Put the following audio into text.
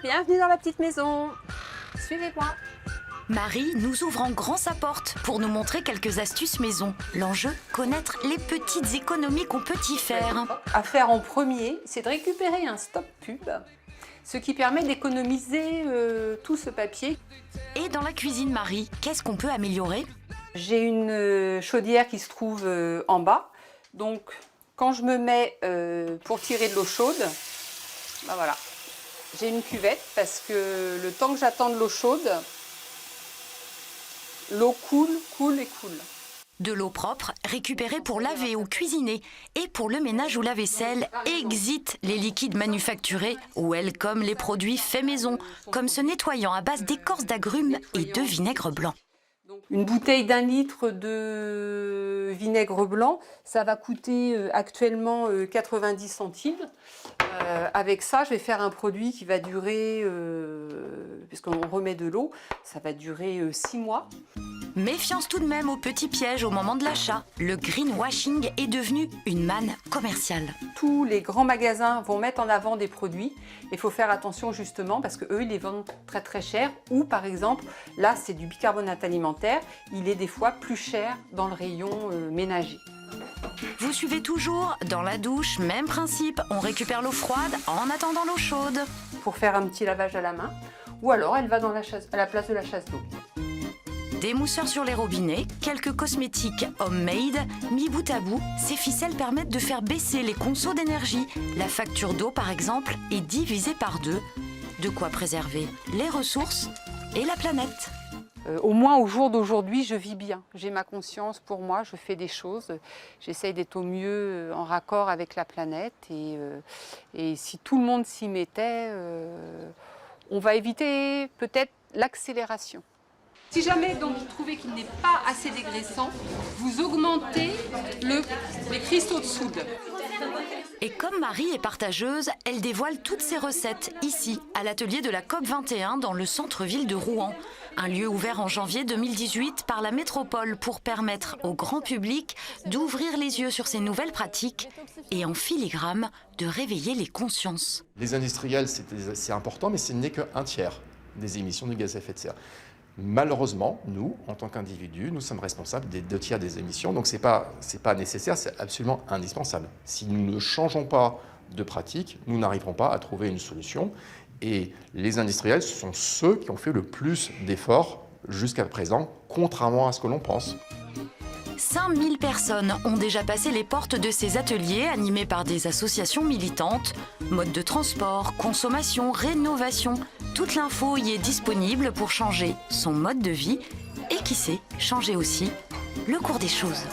bienvenue dans la petite maison. Suivez-moi. Marie nous ouvre en grand sa porte pour nous montrer quelques astuces maison. L'enjeu, connaître les petites économies qu'on peut y faire. À faire en premier, c'est de récupérer un stop pub, ce qui permet d'économiser tout ce papier. Et dans la cuisine Marie, qu'est-ce qu'on peut améliorer? J'ai une chaudière qui se trouve en bas, donc quand je me mets pour tirer de l'eau chaude, ben voilà, j'ai une cuvette parce que le temps que j'attends de l'eau chaude, l'eau coule et coule. De l'eau propre, récupérée pour laver ou cuisiner. Et pour le ménage ou la vaisselle, exit les liquides manufacturés, welcome les produits faits maison, comme ce nettoyant à base d'écorce d'agrumes et de vinaigre blanc. Une bouteille d'1 litre de vinaigre blanc, ça va coûter actuellement 90 centimes. Avec ça, je vais faire un produit qui va durer, puisqu'on remet de l'eau, ça va durer 6 mois. Méfiance tout de même aux petits pièges au moment de l'achat. Le greenwashing est devenu une manne commerciale. Tous les grands magasins vont mettre en avant des produits. Il faut faire attention justement parce qu'eux, ils les vendent très très cher. Ou par exemple, là c'est du bicarbonate alimentaire, il est des fois plus cher dans le rayon ménager. Vous suivez toujours, dans la douche, même principe, on récupère l'eau froide en attendant l'eau chaude. Pour faire un petit lavage à la main, ou alors elle va dans à la place de la chasse d'eau. Des mousseurs sur les robinets, quelques cosmétiques homemade, mis bout à bout, ces ficelles permettent de faire baisser les consos d'énergie. La facture d'eau, par exemple, est divisée par 2. De quoi préserver les ressources et la planète. Au moins au jour d'aujourd'hui, je vis bien. J'ai ma conscience pour moi, je fais des choses. J'essaye d'être au mieux en raccord avec la planète. Et si tout le monde s'y mettait, on va éviter peut-être l'accélération. Si jamais donc vous trouvez qu'il n'est pas assez dégraissant, vous augmentez les cristaux de soude. Et comme Marie est partageuse, elle dévoile toutes ses recettes ici, à l'atelier de la COP21 dans le centre-ville de Rouen. Un lieu ouvert en janvier 2018 par la métropole pour permettre au grand public d'ouvrir les yeux sur ces nouvelles pratiques et en filigrane de réveiller les consciences. Les industriels, c'est important, mais ce n'est qu'un tiers des émissions de gaz à effet de serre. Malheureusement, nous, en tant qu'individus, nous sommes responsables des 2 tiers des émissions, donc ce n'est pas nécessaire, c'est absolument indispensable. Si nous ne changeons pas de pratique, nous n'arriverons pas à trouver une solution. Et les industriels sont ceux qui ont fait le plus d'efforts jusqu'à présent, contrairement à ce que l'on pense. 5000 personnes ont déjà passé les portes de ces ateliers animés par des associations militantes. Mode de transport, consommation, rénovation, toute l'info y est disponible pour changer son mode de vie et qui sait, changer aussi le cours des choses.